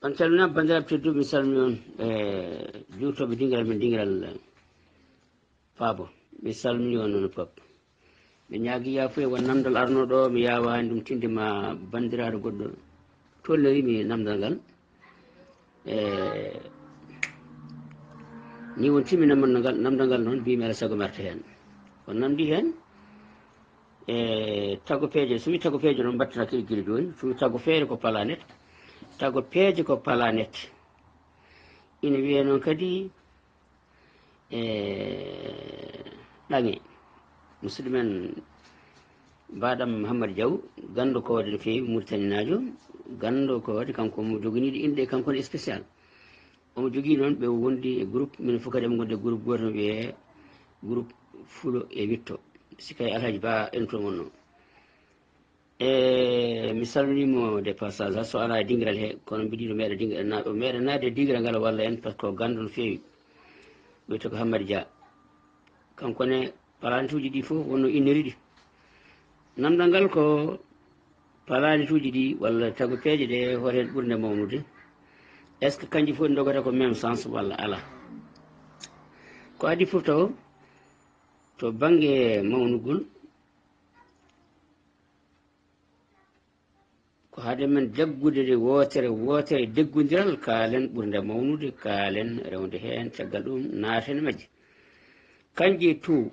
on calminama bandiraɓe tedduɓe mi salmini on juutoɓe dingiral men dingiral paabo mi salmini on noon pop ɓe ñaagui yafuya won namdal arnoɗo mi yawani ɗum tindema bandiraɗo goɗɗo tolnirimi namdal ngal ni won timmi namdal ngal noon mbimi ala saago mi arta hen ko namdi hen tago peeje somi tago peeje noon mbattana kiri guila joni somi tago feere ko palanet tago peeje ko palanet ina wiye noon kadi ɗaŋe musidɗo men mbaɗam Mouhamadou Diaw ganndo ko waɗi no feewi Mauritanie ganndo ko waɗi kanko mo joginiɗo inɗe kanko ne spécial omo jogii noon ɓe wondi e groupe min fof kadi eɓe gondi e groupe goto no wiyee groupe fulo e witto sikay alhaji ba en to wonno mi salminimo de passage so ala e dingiral he kono mbiɗi no meeɗa dingiral o meeɗa naade e dingiral ngal walla en par ce que ganndo no feewi wiyete ko Hammadou Dia kankone palanituji ɗi fof wonno inniri ɗi namdal ngal ko palanituji ɗi walla tago peeje ɗe hoto hen ɓurde mawnude est ce que kanji fof ɗi dogata ko même sens walla ala ko adi fof taw to banggue mawnugol ko haade men jaggude de wotere deggodiral kaalen ɓurde mawnude kaalen rewde hen caggal ɗum naaten majje kanji tout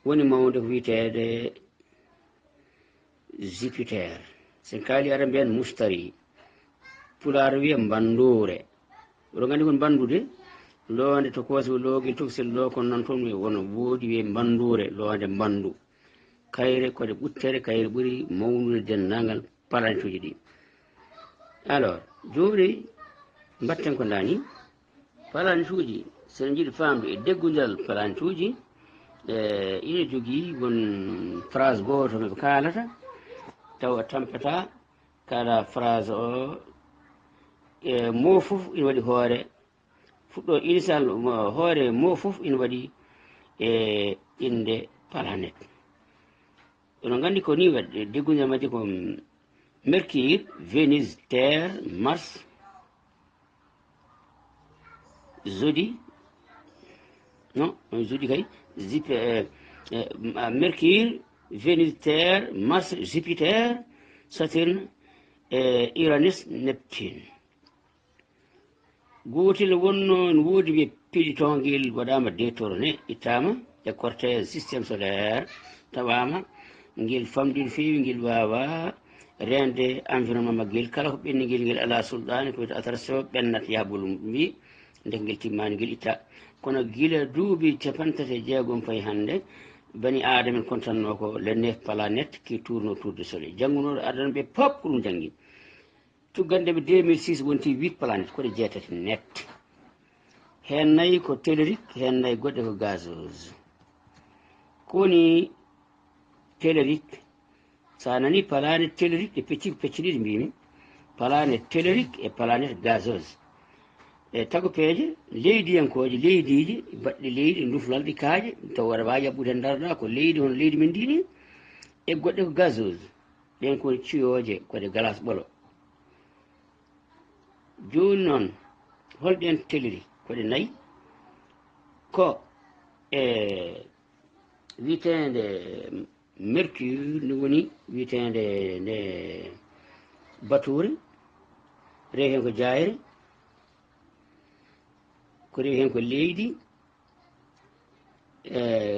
woni mawde ko witede Jupiter sen kaali ara mbiyan mustari pulaar wiya bandure oɗo gandi kon bandude loonde to koosi loogi tokosel loo kon noon toon wono woodi wiye bandure loonde bandu kayre kode ɓuttere kayre ɓuuri mawnude denndangal palantuji ɗi alors joni mbatten ko dani palantuji sen jiiɗi famde e deggodiral palantuji ina jogui won phrase goto noɓe kalata taw a tampata kala phrase o mo fof ina waɗi hoore fuɗɗo initial hoore mo fof ina waɗi e inde planet ono gandi ko ni waɗde deggodiral majje ko Mercure, Vénus, Terre, Mars, jeudi non jeudi kay Mercure, Vénus, Terre, Mars, Jupiter, Saturne, Uranus, Neptune. Gotel wonno no woodi ɓe piɗitongel waɗama détourné ittama e cortège systéme solaire tawama ngel famdi no feewi ngel wawa rende environnement maggel kala ko ɓenni ngel ala sulɗani ko wiyete attraction ɓennat yaɓol mbi nde ngel timmani ngel itta kono guila duuɓi capantati e jeegom fayi hannde bani adama en contanno ko le 9 planète qui tourne autour du soleil janngunoɗo adana ɓe pop ko ɗum janggi tuggandeɓe 2006 wonti 8 planète koɗe jeetati net hen nayyi ko tellurique hen nayyi goɗɗe ko gazeuse kowoni tellurique sa nani planète tellurique ɗe pecci ko pecce ɗiɗi mbimi planète tellurique e planète gazeuse e tago peeje leydiyankoje leydiji baɗɗe leydi duflalɗi kaaje taw waɗa wawi yaɓɓude hen darɗa ko leydi hono leydi men ndini e goɗɗe ko gazeuse ɗen ko ciyoje kode glace ɓolo joni noon holɗen telluri koɗe nayyi ko witende Mercure ne woni witende nde bature rewi hen ko jayre ko rewi hen ko leydi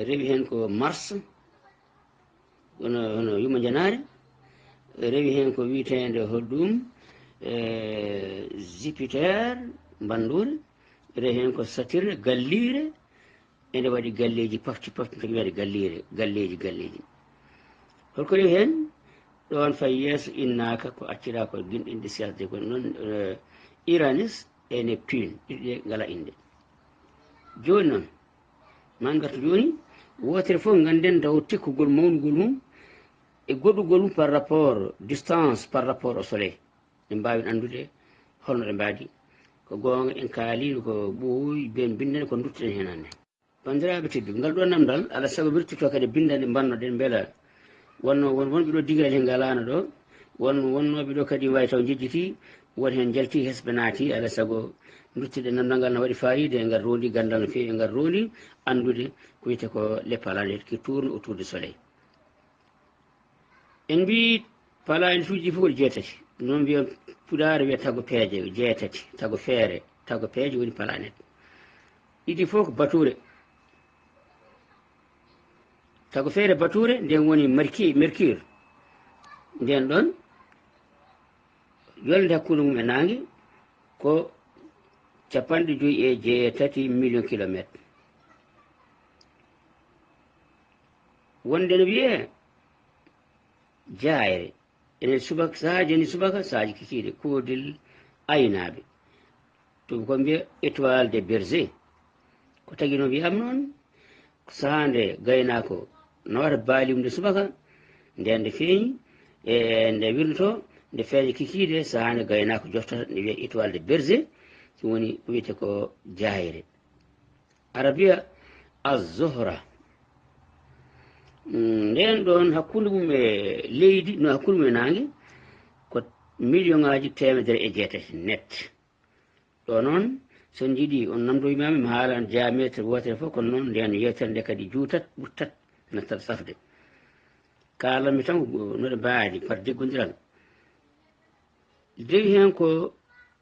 rewi hen ko Mars hono yumma janare rewi hen ko witende hoɗum Jupiter bandure rewi hen ko Saturne gallire ene waɗi galleji pafti tagi waɗi galleji holko rewi hen ɗon fay yeeso innaka ko accira ko guinɗinde siyasde ko noon Uranus e Neptune ɗiɗi ngala inde joni noon ma gartu joni wotere fof ganden taw tekkugol mawnugol mum e goɗɗugol mum par rapport distance par rapport au soleil ɓe mbawi andude holno ɗe mbadi ko gonga en kaalino ko ɓooyi ben bindane ko duttoɗen hen hannde bandiraɓe tedduɓe ngal ɗo namdal ala saago wirtito kadi bindande bannoɗen beela wonɓe ɗo digal he ngalano ɗo wonnoɓe ɗo kadi wawi taw jejjiti woni hen jalti hesɓe naati ala sago duttiɗe namdal no waɗi fayida e ngal rondi gandal no fewi e ngal rondi andude ko wiyete ko les planètes qui tourne autour du soleil. En mbi planète uji fof ko jeetati noon mbiya puɗare wiya tago peeje jeetati tago feere tago peeje woni planète ɗiɗi fof ko bature tago feere bature nden woni mercure nden ɗon yolde hakkude mum e nangue ko 57 million kilométre wonde no wiye jayre ene subaka sahaji eni subaka sahaji kikiɗe kodel aynaɓe to ko mbiya étoile de berger ko tagui no wiyam noon sahande gaynako nawata baalimde subaka nden nde feeñi e nde wirnoto nde feeña kikiɗe sahande gaynako joftata nde wiya étoile de berger so woni ko wiyete ko jayre arabiya azohra nden ɗon hakkude mum e leydi no hakkude mum e nangue ko million ngaji 1jeetati net ɗo noon son jiiɗi on namdoymami mi haalan diamétre wotere fof kono noon nden yewtere nde kadi juutat ɓurtat nattat safde kalanmi tan noɗe mbaadi par deggodiral dewi hen ko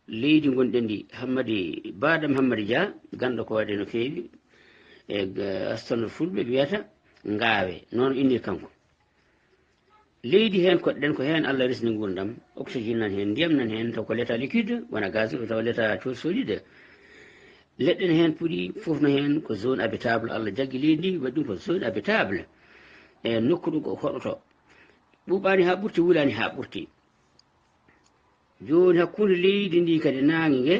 leydi gonɗen ndi hammadi badam hammadi dia ganɗo ko waɗe no feewi e astonor fulɓe wiyata ngaawe noon inni kanko leydi hen koɗɗen ko hen allah resni gurdam oxygéne nan hen ndiyam nan hen taw ko l'état liquide wona gaz taw l'état chose solide leɗɗen hen puɗi fof no hen ko zone habitable allah jaggi leydi ndi waɗi ɗum ko zone habitable e nokku ɗum ko hoɗoto ɓuuɓani ha ɓurti wulani ha ɓurti joni hakkude leydi ndi kadi nangue ngue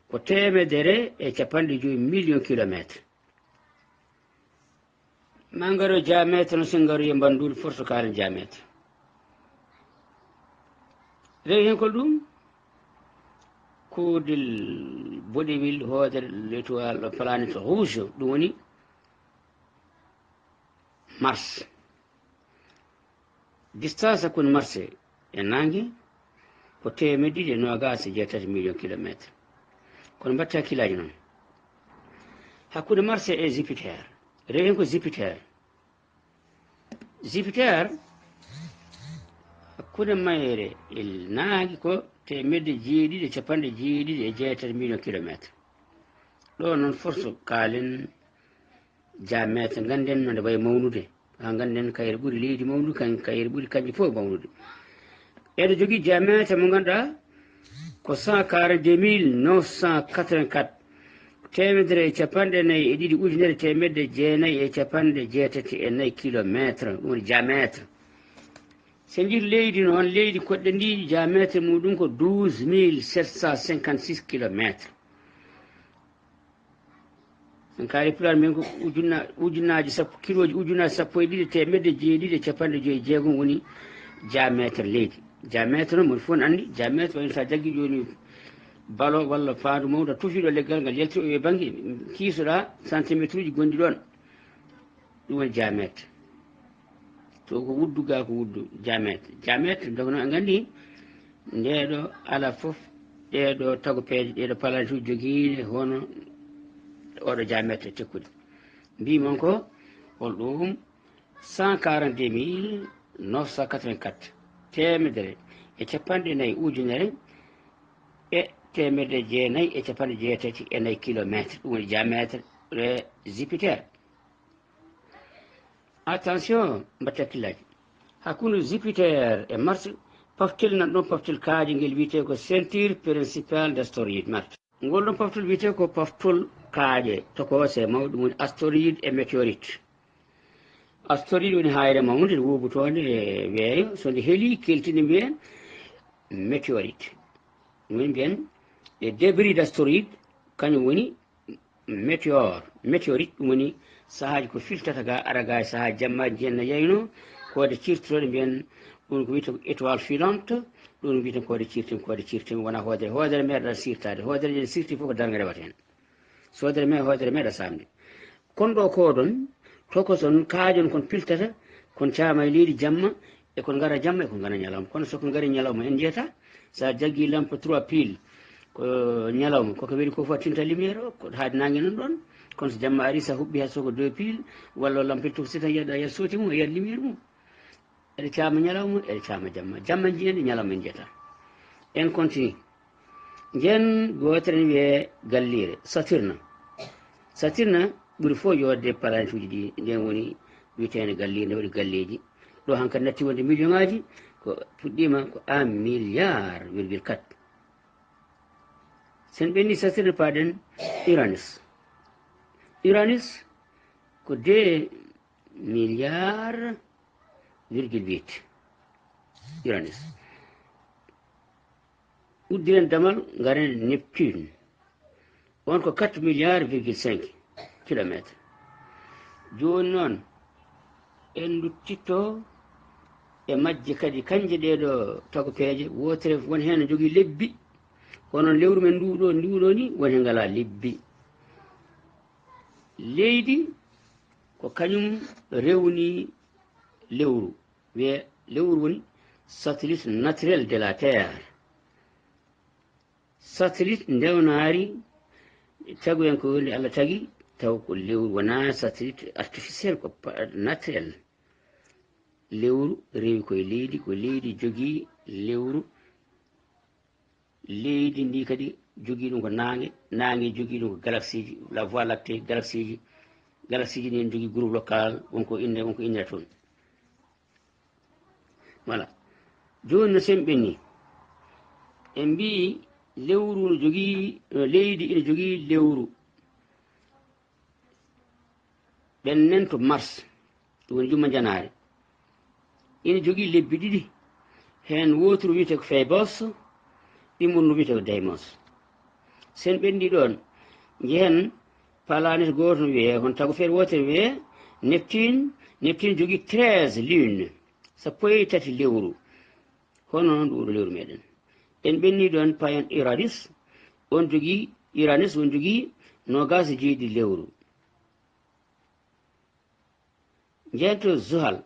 ko 150 million kilométre ma ngaro diamétre no sen ngaro e mbandude force kalen diamétre rewi hen ko ɗum kodel boɗewil hoodere l'étoile planète rouge ɗum woni mars distance hakkude mars e nangue ko 290 million kilométre kono mbatta hakkillaji noon hakkude mars e jupiter rewi hen ko jupiter hakkude mayre e nangue ko 270 million kilométre ɗo noon force kalen diamétre ganden nonde wayi mawnude ha ganden kayre ɓuuri leydi mawnude kayre ɓuuri kanƴe fof mawnude eɗo jogui diamétre mo ganduɗa ko 142 984 1,4,984 kilométre ɗum woni diamétre so jii leydi noon leydi koɗɗe ndi diamétre muɗum ko 12 756 kilométre en kaali pulaar men ko ujunnaji sappo kiloji ujunnaji 12,756 woni diamétre leydi diamétre noon moni fof ne andi diamétre wayno sa jaggi joni balo walla faandu mawdo tufiɗo leggal ngal yaltiro e banggue kiisoɗa centimétre uji gonɗi ɗon ɗum woni diamétre to ko wuddu ga ko wuddu diamétre donc noon en gandi ndeɗo ala foof ɗeɗo tago peeje ɗeɗo planète uji joguiɗe hono oɗo diamétre tekkude mbimon ko hol ɗum 142 984 temedere e capanɗe nayyi ujunere e 984 kilométre ɗum woni diamétre e jupiter attention mbatta hakkillaji hakkude jupiter e mars paftel nan ɗon paftel kaaji ngel wiyete ko ceinture principale d' astéroïde mars ngol ɗon paftol wiyete ko paftol kaaƴe tokose mawɗum ɗum woni astéroïde e météorite astéroïde woni hayre mawde wuubotode e weeyo so nde heeli keltini mbiyen météorite ɗum woni mbiyen e débris d' astéroïde kañum woni météorite ɗum woni sahaji ko filtata ga ara ga e sahaji jammaji jenna yeyno kode cirtoɗe mbiyen ɗum ko wiyete ko étoile filante ɗum wiyeten kode cirtimi wona hoodere meeɗa sirtade hoodere jene sirti fof ko darga rewata hen sodere me hoodere meeɗa samde kono ɗo ko ɗon toko son kaajon kon piltata kon caama e leydi jamma e kon gara jamma e kon gana ñalawma kono soko ngari ñalawma en jeyata sa jaggi lampe 3 pile ko ñalawma koko weeli ko fof tinta lumiére o ko haade nangue nan ɗon kono so jamma ari sa huɓɓi ha soko 2 pile walla lampe to si tan yiyaɗa yiyat sooti mum yiyat lumiére mum eɗe cama ñalawma eɗe cama jamma jiyande ñalawma en jiyata en continue jen gotere ne wiye gallire satirna ɓuuri fof yodde planète uji ɗi nden woni witene gallire nde waɗi galleji ɗo hankkadi natti wonde million ngaji ko puɗɗima ko 1 milliard virgule 4 sen ɓenni satirne paɗen uranus ko 2 milliard virgule 8 uranus uddiren damal garen neptune on ko 4 milliard virgule 5 kilométre joni noon en duttitto e majje kadi kanje ɗeɗo tagopeje wotere won hen jogui lebbi kono lewru men nduɗo ni woni hen ngala lebbi leydi ko kañum rewni lewru wiye lewru woni satellite naturel de la terre satellite ndewnari tagu en ko woni Allah tagi taw ko lewru wona satellite artificiel ko naturel lewru rewi koye leydi ko leydi jogui lewru leydi ndi kadi jogui ɗum ko nangue jogui ɗum ko galaxie ji la voie lactée galaxie ji ni en jogui groupe local wonko innira toon voilà joni no sen ɓenni en mbi lewru no jogui leydi ina jogui lewru ɓennen to mars ɗum woni jumma janare ina jogui lebbi ɗiɗi hen woturu wiyete ko Phébos ɗimmon no wiyete ko Deimos sen ɓenndi ɗon jehen planète goto no wiye hono tago feere wotere wiye neptune jogui 13 lune 13 lewru hono noon ɗum ɗo lewru meɗen en ɓenni ɗon payen uranus won jogui 29 lewru jehen to zuhal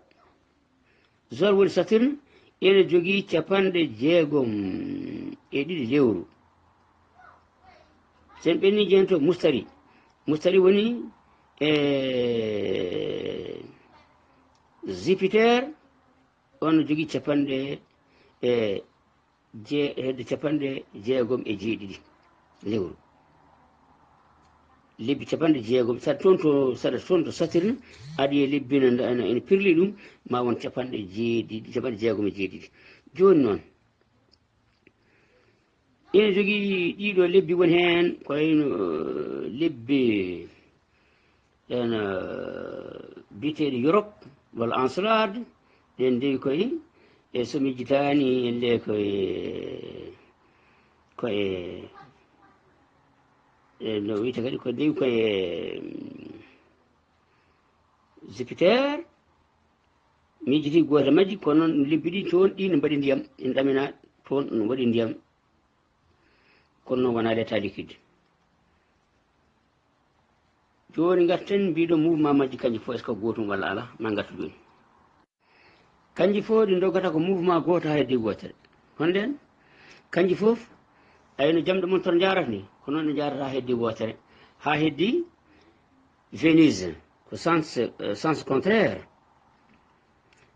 woni saturne ene jogui 62 lewru sen ɓenni jehen to mustari woni Jupiter on jogui 60 lewru lebbi 60 saɗa toon to saturne aɗa yiya lebbi ene pirli ɗum ma won 60 joni noon ina jogui ɗiɗo lebbi woni hen koyno lebbi ene biteɗo Europe walla Encelade ɗen ndewi koye e so mijjitani en nde koye no wiyete kadi ko ndewi koye Jupiter mijjiti goto majji kono noon lebbi ɗi toon ɗi no mbaɗi ndiyam ene ɗamina toon no waɗi ndiyam kono noon wona l'état liquide joni garten mbiɗo mouvement majji kanji fof est ce que gotum walla ala ma gartu joni kanji fof ɗi doggata ko mouvement goto ha heddi gotere hono nden kanji fof ayno jamɗe mon toon jarata ni ko noon ɗe jarata ha heddi wotere ha heddi Vénus ko sens contraire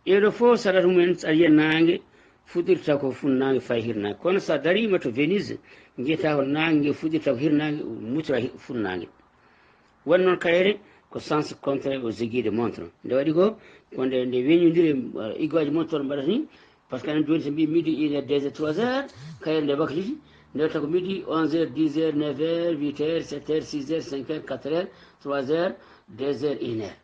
ɗeɗo fof saɗata mumen aɗa yiya nangue fuɗirta ko funnangue fay hirnangue kono sa darima to Vénus jiyata ko nangue fuɗirta ko hirnangue mutora funnangue won noon kayre ko sens contraire o joguide montre nde waɗi ko nde weñodiri iggoji montre mbaɗata ni par ce que anen joni so mbi midi 1 heure 2 heures 3 heures kayre nde wakliti nde watta ko midi 11 heures 10 heures 9 heures 8 heures 7 heures 6 heures 5 heures 4 heures 3 heures 2 heures 1 heure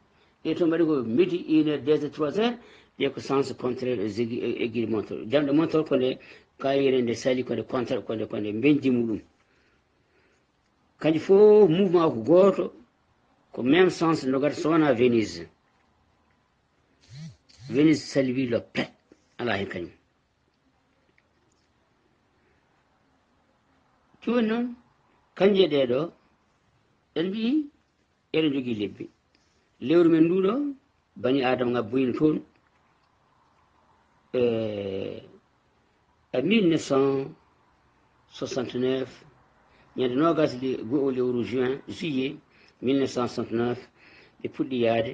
ɗe to mbaɗi ko midi 1 heure 2 heures 3 heures ɗe ko sens contraire o jogi egguide montre jamɗe montre konde kayre nde sali konde contre konde benji muɗum kanji fof mouvement ko goto ko même sens nogata so wona Vénus salwi lo pet ala hen kañum joni noon kanje ɗeɗo en mbi eɗen jogui lebbi lewru men nduɗo bani adama ngabboyino toon 1969 ñande nogas go'o lewru juillet 1969 ɓe puɗɗi yaade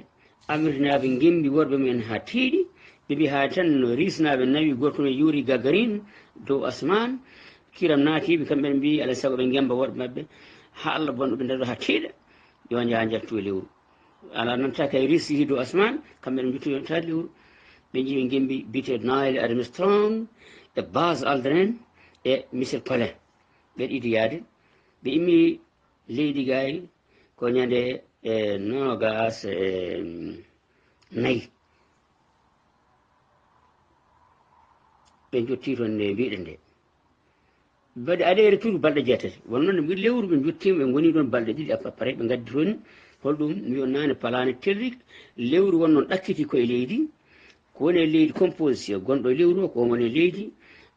amérinaɓe gembi worɓe mumen ha tiiɗi ɓe mbi ha tan no risnaɓe nawi goto e yuuri gagarine dow asman kiram naatiɓe kamɓe ɓe mbi alay saago ɓe gemba worɓe mabɓe ha Allah bonɗo ɓe daɗo ha tiiɗa yo jaha jaltu e lewru ala nanta kay risi dow asman kamɓe ɓe jottu yontade lewru ɓe jii ɓe gembi bite Neil Armstrong e Buzz Aldrin e Michel Collin ɓe ɗiɗi yaade ɓe immi leydi gay ko ñande nogas nayyi ɓe jotti toon nde mbiɗen nde mbaɗi aɗa retour balɗe jeetati wonnoon ɓe mbiɗi lewru ɓe jottima ɓe goni ɗon balɗe ɗiɗi après ɓe gaddi toon holɗum mbiyon nane palane tellik lewru wonnoon ɗakkiti koye leydi ko woni e leydi composition gonɗo e lewru o ko woni e leydi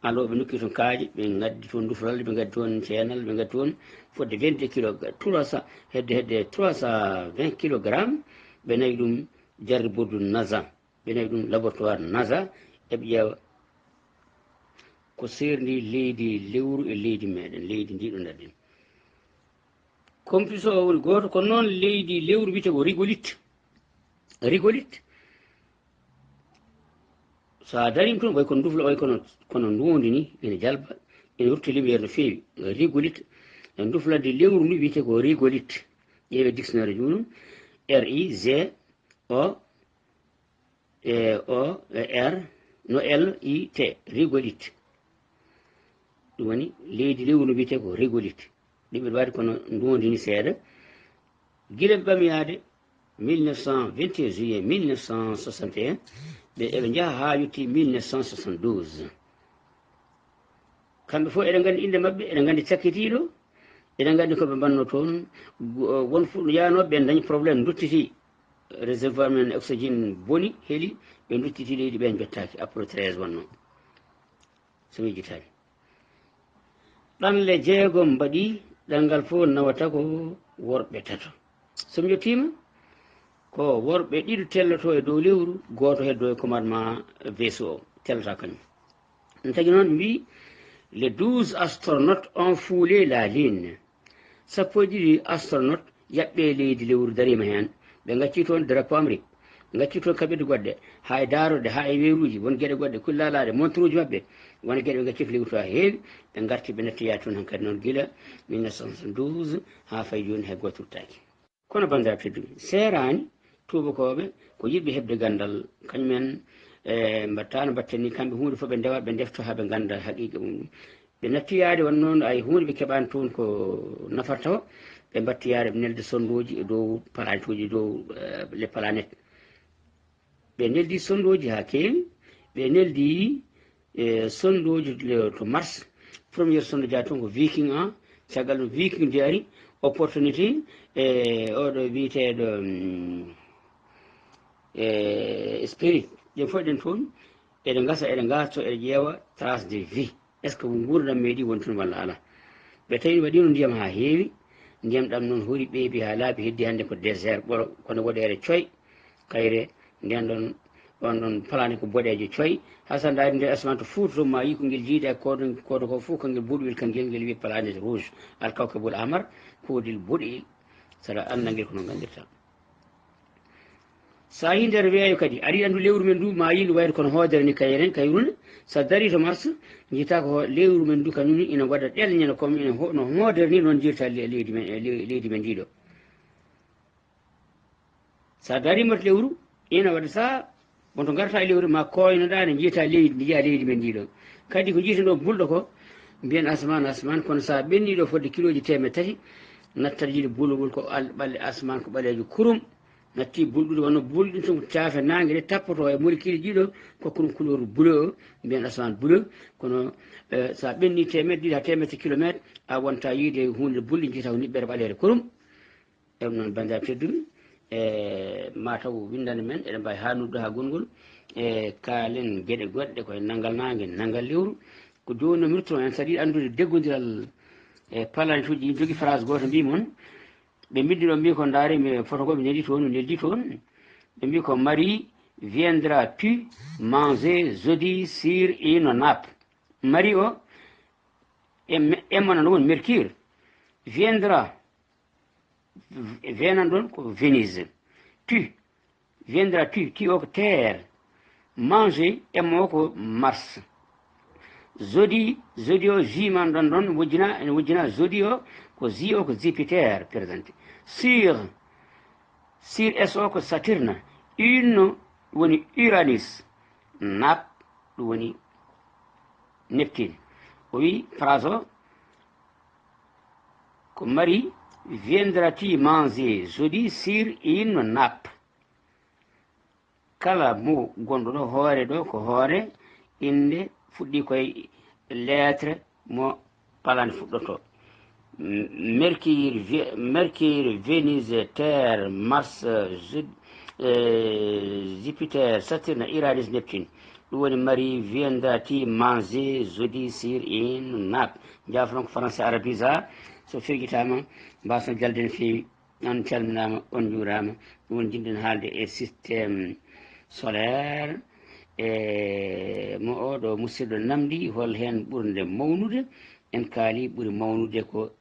alors ɓe nokki toon kaaƴe ɓe gaddi toon duflalde ɓe gaddi toon ceenal ɓe gaddi toon fodde 22 kilo 300 hedde 320 kilogramme ɓe nayi ɗum jarri boddu NASA ɓe nayi ɗum laboratoire NASA eɓe ƴeewa ko serndi leydi lewru e leydi meɗen leydi ndiɗo darɗen compétition o woni goto ko noon leydi lewru wiyete ko rigolite sa darima toon way kono dufla way kono nduwondi ni ene jalba ene wurti lumiére no feewi rigolite e duflade lewru ndu wiyete ko rigolite ƴeewe dictionnaire jumum RIGOLIT rigolite ɗum woni leydi lewru ndu wiyete ko rigolite ɗum ɓeɗe wawi kono nduwondi ni seeɗa guila ɓe ɓamiyade 1921 juillet 1961 ɓe eɓe jaaha ha yetti 1972 kamɓe fof eɗen gandi inde mabɓe eɗen gandi cakkitiɗo eɗen gandi koɓe mbanno toon won fu yanoɓe ɓe dañi probléme duttiti réservoir men oxygéne boni heeli ɓe duttiti leydi ɓen jottaki après 13 wonno so mijitani ɗanle jeegom mbaɗi ɗanngal fof nawata ko worɓe tato somi jottima ko worɓe ɗiɗo telloto e dow lewru goto heddo e commandement vaisseau o tellata kañum ɗum tagui noon mbi les 12 astronautes ont foulé la lune sappo e ɗiɗi astronaute yaɓɓe leydi lewru darima hen ɓe gacci toon drapeau Amérique ɓe gacci toon kaɓirɗe goɗɗe ha e darode ha e weruji won gueɗe goɗɗe kullalaɗe montre uji mabɓe wona gueɗe ɓe gacci to lewru to ha heewi ɓe garti ɓe nettiyade toon hankkadi noon guila 1972 ha fayi joni hay goto ruttaki kono bandiraɓe tedduɓe serani tubakoɓe ko yiɗɓe hebde gandal kañumen mbatta no mbatten ni kamɓe hunde fof ɓe ndewa ɓe defto ha ɓe ganda haqiqa mum ɓe nattiyade won noon ay hunde ɓe keɓani toon ko nafarta o ɓe mbattiyade ɓe nelde sondoji e dow planète uji dow les planètes ɓe neldi sondoji ha keewi ɓe neldi sondoji to Mars premiére sonde jaa toon ko Viking 1 caggal ɗum Viking ndi ari opportunité oɗo wiyeteɗo spirit ƴen fof eɗen toon eɗe gasa eɗe gasto eɗe ƴeewa trace de vie est ce que gurdam meeɗi woni toon walla ala ɓe tawi waɗino ndiyam ha heewi ndiyam ɗam noon huuri ɓeybi ha laaɓi heddi hannde ko désert ɓoro kono woɗere coy kayre nden ɗon on ɗon planète ko boɗeje coy hasa daari nder asman to fuutoto ma yi ko ngel jiiɗa koɗo ko fof kangel buɗoyel kangel ngel wiye planète rouge alkawkabul amar kodil boɗoyel saɗa anda ngel kono gandirta sa yi nder weeyo kadi aɗa yiɗi andu lewru men ndu ma yi ndu wayde kono hoodere ni kayrune sa dari to Mars jiita ko lewru men ndu kañum ni ina waɗa ɗelñene comme ina no hoodere ni noon jirta leydi men ndiɗo sa darima to lewru ina waɗa sa wonto garta e lewru ma koynoɗa ne jiita leydi ndi jiya leydi men ndiɗo kadi ko jiitaɗo bulɗo ko mbiyen asman kono sa ɓenniɗo fodde kiloji 300 nattat yiide bulugol ko ɓalle asman ko ɓalejo kurum natti bulɗude wonno bulɗi to caafe nangue ɗe tappoto e molécule ɗiɗo kokko ɗum couleur bleu o mbiyen asman bleu kono sa ɓenni 100 ha 100 kilométre a wonta yiide hunde bulɗi jiita ko niɓɓere ɓaleere kurum ɗum noon bandiraɓe tedduɓe mataw windande men eɗen mbawi ha nuddu ha gongol kaalen gueɗe goɗɗe koye naggal nangue naggal lewru ko joni no mirto en saɗa yiɗi andude deggodiral planète uji ɗi jogui phrase goto mbimon ɓe mbindi ɗo mbi ko daarimi photo ko ɓe neldi toon ɓe mbi ko Marie viendra puis manger jeudi sur une nappe Marie o emmana woni Mercure viendra venant ko Venise. Tu viendra tu o ko terre. Manger emmo ko Mars. Zodi o jiman don wujina zodi o ko zi o ko Jupiter présente. Sur so ko Saturne. Une woni Uranus. Nap woni Neptune. Oui, phrase ko Marie viendra-t-il manger jeudi sur une nappe. Kala mo gondo do hoore do ko hoore inde fuddi koy lettre mo palande fuddoto. Mercure, Venus, Terre, Mars, Jupiter, Saturne, Uranus, Neptune. Woni Marie viendra-t-il manger jeudi sur une nappe. Jafron ko français arabisa so firgitama mbasan jalden feewi on calminama on juurama won jinden haalde e systéme solaire e mo oɗo musidɗo namdi hol hen ɓurde mawnude en kaali ɓuri mawnude ko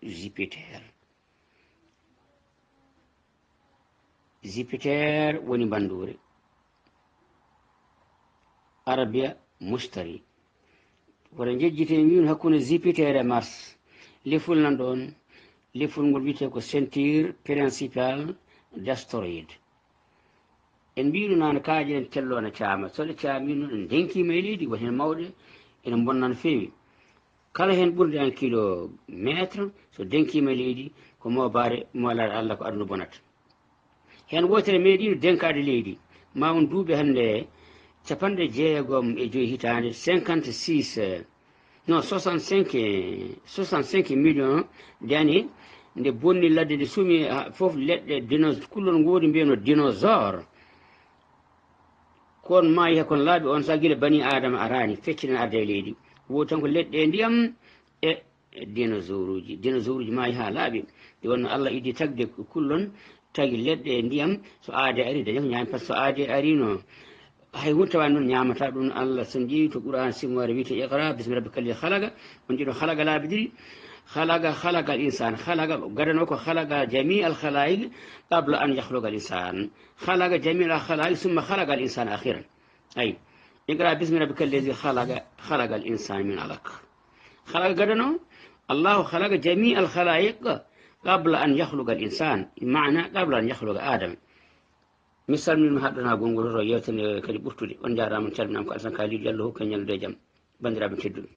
Jupiter woni bandure arabia mustari woto jejjite min hakkunde Jupiter e Mars leful nan ɗon leful ngol wiyete ko ceinture principal d'astéroïde en mbino nane kaaje en tello ne caama soɗe caamino en denkima e leydi woni hen mawɗe ene bonna no feewi kala hen ɓurde 1 kilométre so denkima e leydi ko mobare molade Allah ko aduna bonata hen wotere meeɗino denkade leydi ma on duuɓi hande 65 hitande 56 non 65 millions d'années nde bonni ladde nde sumi fof leɗɗe kullon ngoodi mbiyano dinosaure kon maayi he kon laaɓi on sa guila bani adama arani feccinen arde e leydi woodi tan ko leɗɗe ndiyam e dinosaure uji maayi ha laaɓi ɗi wonno Allah iddi tagde kullon tagi leɗɗe e ndiyam so aade ari daña ko ñaami par ce que so aade arino hay hunde tawani noon ñamata ɗum Allah so ƴeewi to Qur'an simmore wiite iqra bismi rabbika alladhi khalaqa on jiɗo khalaqa laabi ɗiɗi khalaqa al insan khalaqa gadano ko khalaqa jami al khalaiq qabla an yakhluqa al insan khalaqa jami al khalaiq thumma khalaqa al insan akhiran ay iqra bismi rabbika alladhi khalaqa al insan min alaq khalaqa gadano Allah khalaqa jami al khalaiq qabla an yakhluqa al insan ma'na qabla an yakhluqa adam misal min haɗɗana gongol to yewtene kadi ɓurtude on jarama calminama ko Alassane Kalidou Diallo hokka ñallude e jaam bandiraɓe tedduɓe